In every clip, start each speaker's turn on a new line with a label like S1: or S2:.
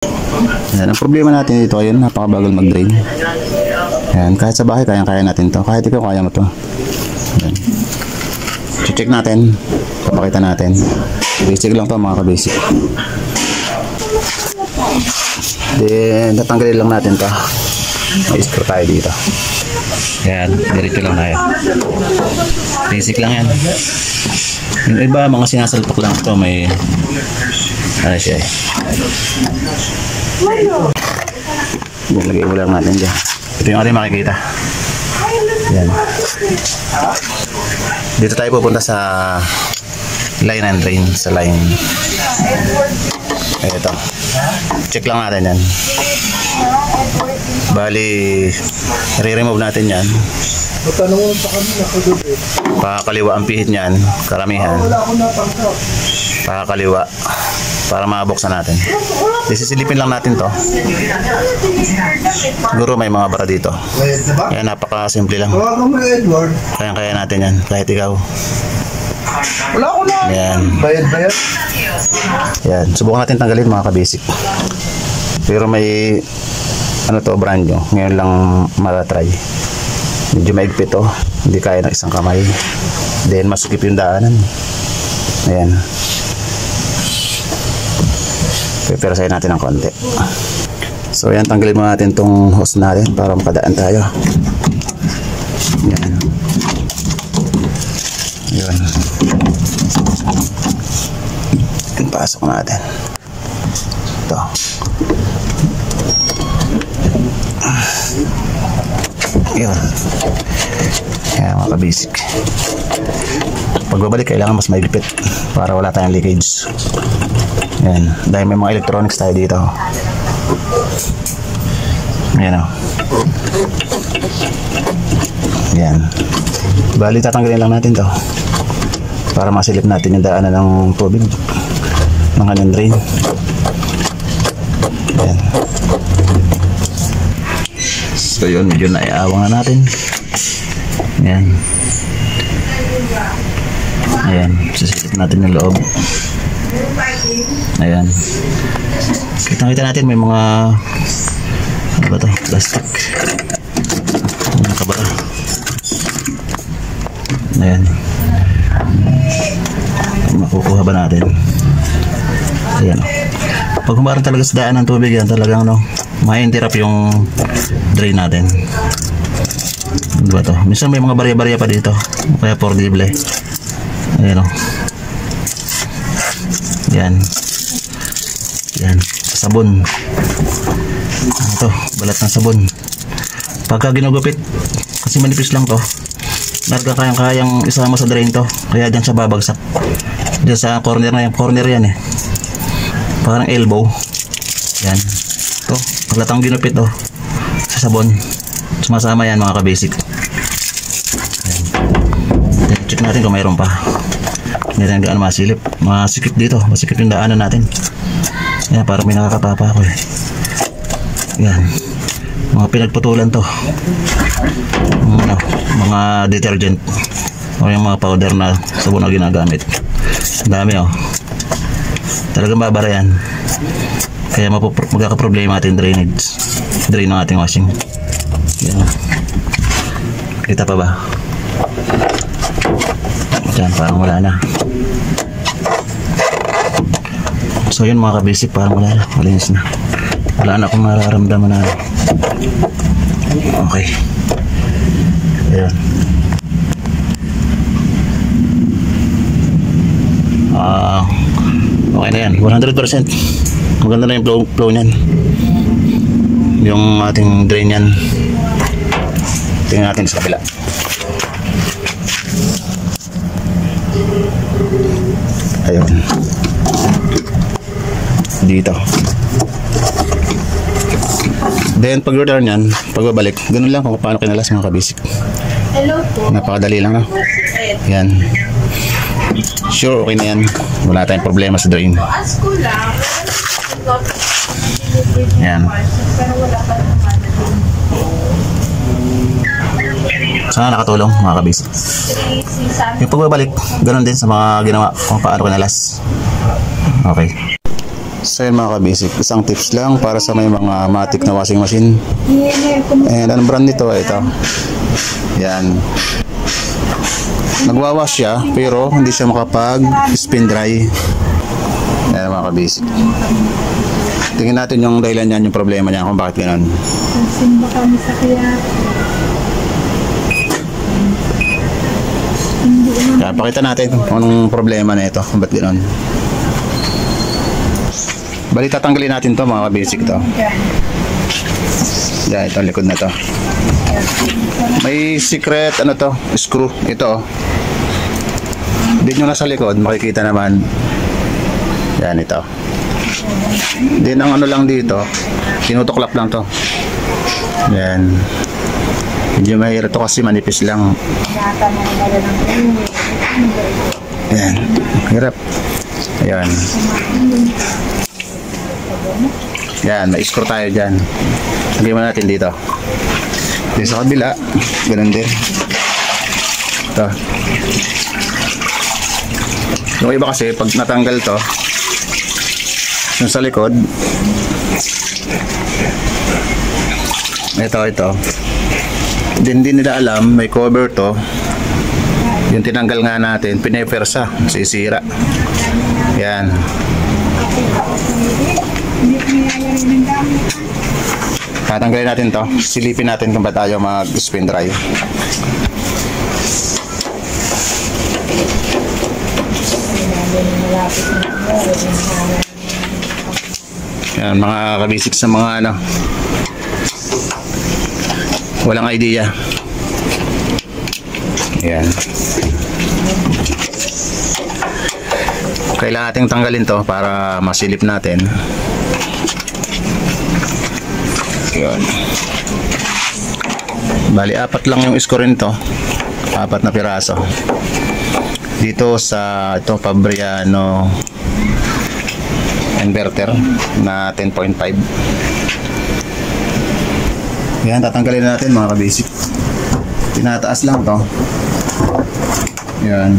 S1: Yan, ang problema natin dito, ayun, napakabagal mag-drain. Yan, kahit sa bahay, kaya natin to. Kahit ikaw, kaya mo to. Yan. Check natin. Papakita natin. Basic lang to, mga ka-basic. Then, tatanggalin lang natin to. May screw tayo dito. Yan, diretso lang tayo. Basic lang yan. Yung iba, mga sinasalpak lang ito. May, ano siya eh. Lagay mo lang natin dyan. Ito yung ating makikita. Yan. Dito tayo pupunta sa line and drain. Sa line. Ito. Check lang natin yan. Bali, re-remove natin yan. Pakakaliwa ang pihit niyan. Karamihan. Pakakaliwa. Para mabuksan natin. Sisilipin lang natin to. Siguro may mga bara dito. Kaya napaka-simple lang. Kaya natin yan. Kahit ikaw. Yan.
S2: Bayad.
S1: Yan. Subukan natin tanggalin mga ka-basic. Pero may ano to, brand nyo. Ngayon lang matatry. Medyo maigpit to. Hindi kaya ng isang kamay. Then masukip yung daanan. Ayan. Piperasahin natin ng konti. So yan, tanggalin mo natin tong hose natin para makadaan tayo. Yan. Yun. Yan, pasok natin. Ito. Yun. Yan, mga ka-basic. Pagbabalik, kailangan mas maigpit para wala tayong leakage. Yan. Dahil may mga electronics tayo dito. Yan o. Yan. Bali, tatanggalin lang natin to para masilip natin yung daanan ng tubig ng kanyang drain. Yan. So yun, medyo naiawa nga natin. Yan. Ayan, sisilip natin yung loob. Ayan. Kita natin may mga ano ba to? Plastic. Nakabara. Ayan. Makukuha ba natin? Ayan. Pag humarang talaga sa daan ng tubig yan, talagang no, ma-interrupt yung drain natin. Ano ba to? Minsan may mga barya-barya pa dito. Kaya portable. Ayan o. Yan. Yan. Sabon. Ito. Balat ng sabon. Pagka ginugupit, kasi manipis lang to, narga kayang isama sa drain to. Kaya dyan siya babagsak. Dyan sa corner na yan. Corner yan eh. Parang elbow. Yan. Ito. Paglatang ginupit to, sa sabon. Sumasama yan mga ka-basic. Yan. Check natin kung mayroon pa. Hindi rin gaano masilip. Masikip dito. Masikip yung daanan natin. Yan, parang may nakakatapa ako eh. Yan. Mga pinagputulan to. Ano, mga detergent. O yung mga powder na sabon na ginagamit. Dami oh. Talagang babara yan. Kaya magkakaproblema ating drainage. Drain ng ating washing. Yan. Kita pa ba? Yan, parang wala na. So yun mga ka-basic, parang wala na. Malinis na. Wala na akong nararamdaman na. Okay. Ayan. Okay na yan. 100%. Maganda na yung flow nyan. Yung ating drain yan. Tingnan natin sa kabila. Ayun. Dito. Then pag return yan, pagbabalik, ganun lang kung paano kinalas mga ka-basic.
S3: Hello po.
S1: Napakadali lang, no? Yan. Sure, okay na yan. Wala tayong problema sa drain.
S3: Ask ko lang.
S1: Yan. Sana nakatulong mga ka-basic. Yung pagbabalik, ganun din sa mga ginawa kung paano kinalas. Okay. So yun mga kabisik, isang tips lang para sa may mga matic na washing machine. And anong brand nito? Ito. Yan. Nagwawash siya pero hindi siya makapag spin dry. Yan mga kabisik. Tingnan natin yung dahilan niyan, yung problema niya kung bakit gano'n.
S3: Simba kami sa kaya.
S1: Kaya pakita natin kung anong problema na ito, kung bakit gano'n. Bali tatanggalin natin to mga kabisik to. Yan, ito likod na to. May secret ano to, screw ito. Din yung nasa likod makikita naman. Yan ito. Din ang ano lang dito, tinutuklap lang to. Yan. Medyo mahirap to kasi manipis lang. Yan. Hirap. Ayan. Yan, may screw tayo dyan. Lagyan mo natin dito. Dito sa kabila, ganun din. Ito. Yung iba kasi, pag natanggal to, yung sa likod, ito. Hindi nila alam, may cover to. Yung tinanggal nga natin, pinepersa, sisira. Yan. Tatanggalin natin to, silipin natin kung ba tayo mag-spin dry. Yan mga kabisik sa mga ano, walang idea. Yan. Kailangan nating tanggalin to para masilip natin. Yun. Bali, 4 lang yung screw nito. 4 na piraso. Dito sa ito Fabriano inverter na 10.5. Yan, tatanggalin natin mga kabisik. Tinataas lang to. Yan.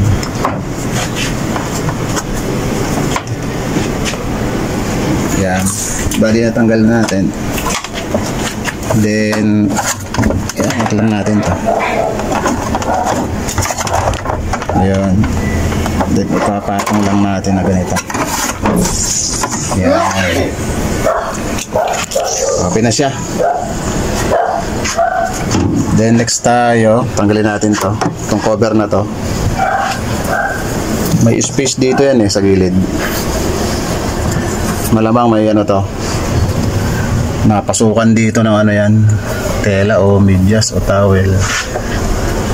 S1: Yan. Bali, natanggal natin. Then, yan, lang natin to. Ayan. Then, ipapatong lang natin na ganito. Yan. Okay na siya. Then, next tayo, tanggalin natin to. Itong cover na to. May space dito yan sa gilid. Malamang may ano to. Napasukan dito ng ano yan. Tela o medyas o towel.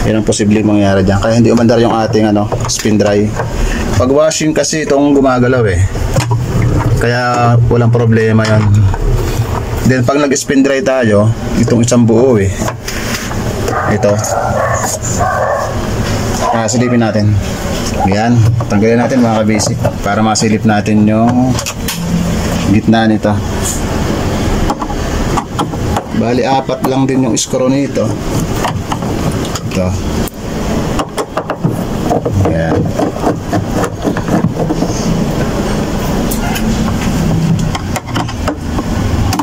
S1: Yan ang posibleng mangyari dyan. Kaya hindi umandar yung ating ano, spin dry. Pag washing kasi itong gumagalaw kaya walang problema yan. Then pag nag-spin dry tayo, itong isang buo ito. Silipin natin. Yan. Tanggalin natin mga kabisik para masilip natin yung gitna nito. Bali 4 lang din yung screw nito. Ito. Yan.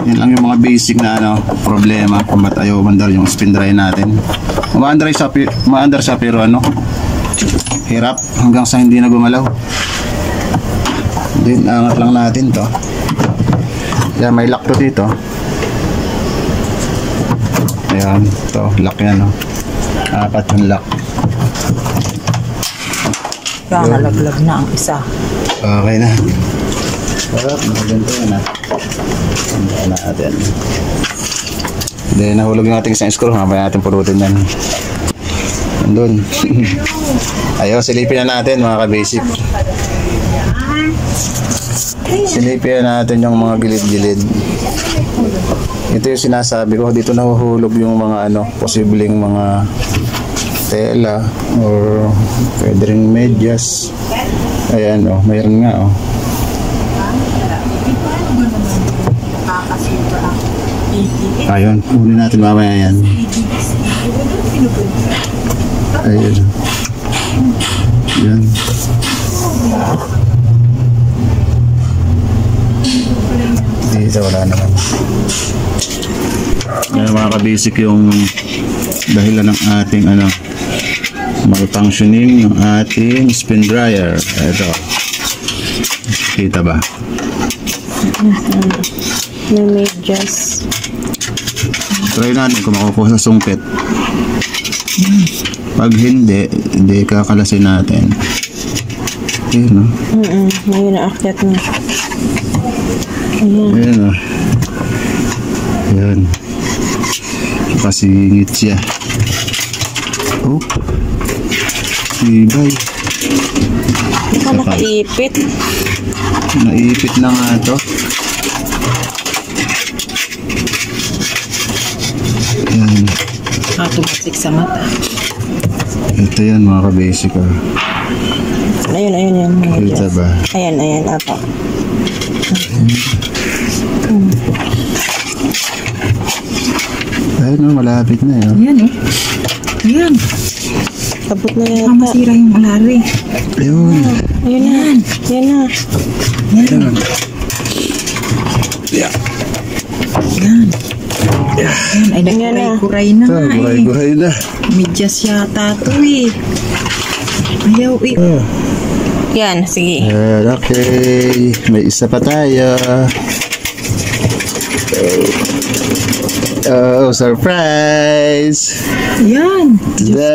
S1: Yan lang yung mga basic na ano, problema kung ba't ayaw umandar yung spin dry natin. Umaandar siya pero ano, hirap hanggang sa hindi na gumalaw. Then angat lang natin to. Yan, may lock to dito. Ayan, to lock yan 4 yung lock.
S2: Kaya nalaglag na ang isa.
S1: Okay na. Sarap, maganda yan Tandaan natin. Then nahulog yung ating isang screw. Mamaya natin pulutin yan. Nandun. Ayaw, silipin na natin mga kabasic. Silipin na natin yung mga gilid-gilid. Ito yung sinasabi ko. Dito nahuhulog yung mga ano, posibleng mga tela or pwede rin medyas. Ayan mayroon nga ayun, kunin natin mamaya yan. Ayun. Yan. Dito wala naman. Yan mga kabasic yung dahilan ng ating malfunctioning ng ating spin dryer. Ito. Kita ba?
S4: May medyas.
S1: Try natin kung makukuha sa sungkit. Pag hindi kakalasin natin. Okay, no?
S4: Ngayon naakyat na.
S1: Ayan, o. Ayan. Pasingit siya. Oh. Sibay.
S4: Nakaipit.
S1: Naipit na nga ito. Ayan.
S2: Automatic sa mata.
S1: Ito yan mga kabasic.
S4: Ayun.
S1: Kita ba?
S4: Ayan, apa.
S1: Ayun, malapit na yun.
S2: Yan eh. Yan.
S4: Kabot na
S2: Baka
S4: yata.
S2: masira yung alari.
S1: Ayun.
S4: Ayun na. Yan na.
S1: Ayun. Yeah.
S2: Yan. Yan. Ay, nagkuray-kuray na
S1: Ito,
S2: nga eh.
S1: guray-guray na.
S2: Medyas yata ito eh. Ayaw eh.
S4: Yan, sige.
S1: Ayan, okay. May isa pa tayo. Oh, surprise!
S2: Yan.
S1: Da.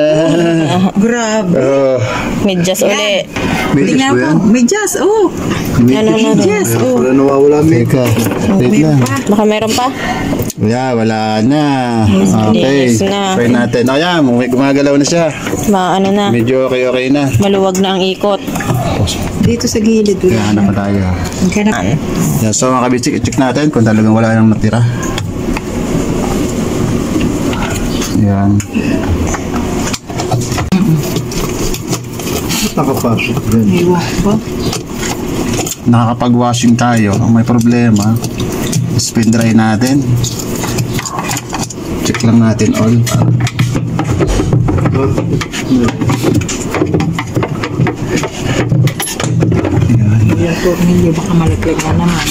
S2: Grabe.
S1: Oh,
S4: Medyas uli.
S2: Tingnan mo. Medyas. Oh. Medyas. Oh.
S1: wala nawawala. Teka, wait lang.
S4: Baka meron pa?
S1: Yeah, wala na. Okay,
S4: Linis na.
S1: try natin. Oh, yan, gumagalaw na siya.
S4: Ano na.
S1: Medyo okay na.
S4: Maluwag na ang ikot.
S2: Dito sa gilid.
S1: Kaya hanap pa tayo.
S2: Ganap.
S1: Yeah, so mga kabitsik, i-check natin kung talagang wala nang natira. Yan. Nakapasok din.
S2: Iwan ko.
S1: Nakakapag-washing tayo. Ang may problema, spin dry natin. Check lang natin all.
S2: Yung tornilyo baka malaglag na naman.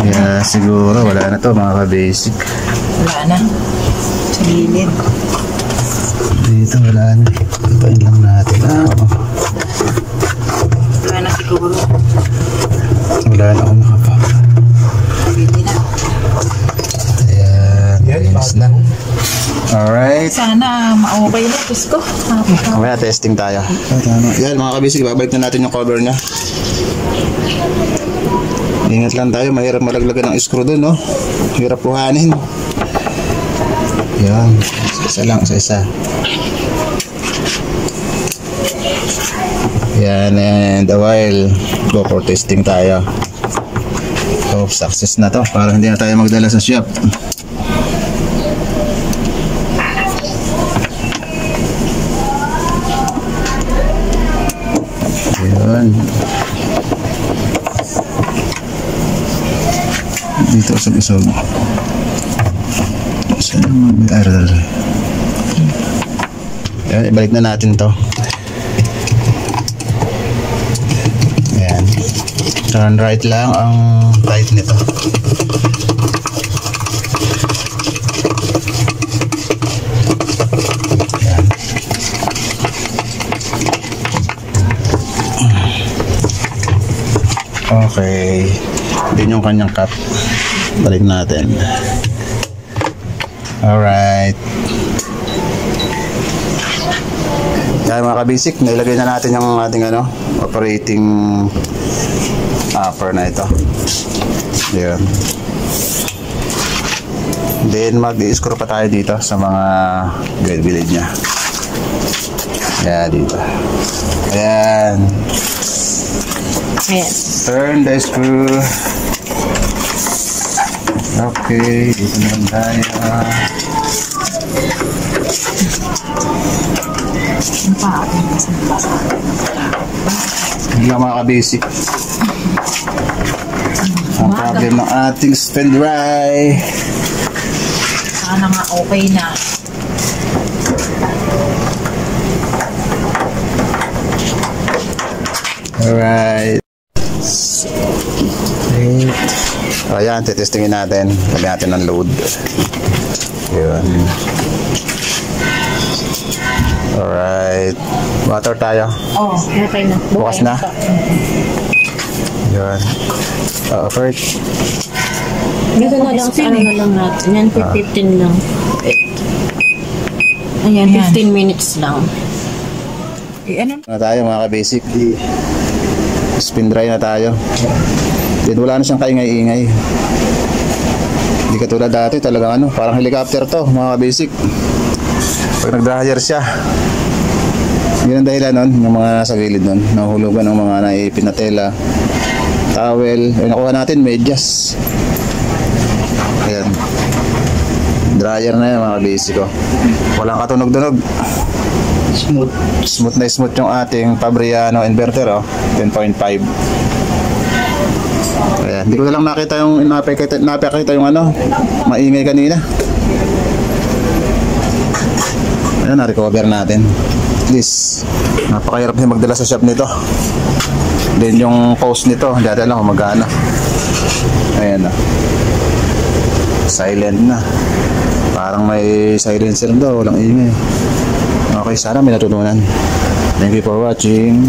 S1: Yeah, siguro wala na to mga ka-basic.
S2: Wala na. Sa gilid.
S1: Dito wala na. Ipain lang natin.
S2: Wala na siguro.
S1: Wala na akong makapa.
S2: Pwede na.
S1: Ayan, ayos na. Alright.
S2: Sana ma-okay na. Diyos ko.
S1: Mamaya testing tayo. Yan mga kabisig, babalik na natin yung cover niya. Ingat lang tayo, mahirap malaglagan ng screw dun, no? Hirap kuhanin. Yan, isa lang, isa. Yan, and a while, go for testing tayo. Hope success na to, para hindi na tayo magdala sa shop. Yan. Dito sa isog. Saan may aral? Yan, ibalik na natin to. Ayan. Turn right lang ang right nito. Ayan. Okay. Din yung kanyang cut. Balik natin. Alright. Yan mga kabisik, nailagay na natin yung ating operating upper na ito. Yan. Then mag-i-screw pa tayo dito sa mga guide bilid niya. Yan dito. Ayan.
S4: Ayan.
S1: Turn the screw. Okay, dito naman tayo. Hindi lang mga ka-basic. Ang problem ng ating spin dry.
S2: Sana nga okay na.
S1: Alright. Ayan, titestingin natin. Lagyan natin ng load. Yun. Alright. Water tayo.
S3: Oh, okay na.
S1: Bukas na. Yun. First.
S4: Dito na lang sa ano na lang natin. Yan, 15 lang. Ayan, 15 minutes lang.
S2: Ano?
S1: Na tayo mga ka-basic. Spin dry na tayo. Then wala na siyang kaingay-ingay. Hindi katulad dati talagang ano, parang helicopter to mga ka-basic. Pag nag-dryer siya. Yun ang dahilan nun, yung mga nasa gilid nun. Nahulugan ng mga naipin na tela, towel. Ay, nakuha natin medyas. Ayan. Dryer na yan mga ka-basic ko. Walang katunog-tunog. Smooth na smooth yung ating Fabriano inverter, oh. 10.5. Ayan, hindi ko na lang nakita yung napakita yung ano, maingay kanina. Ayan, na-recover natin. At least, napakahirap niya magdala sa shop nito. Then yung post nito, hindi natin alam kung magkano. Ayan na. Silent na. Parang may silencer daw, walang ingay. Okay, sana may natutunan. Thank you for watching.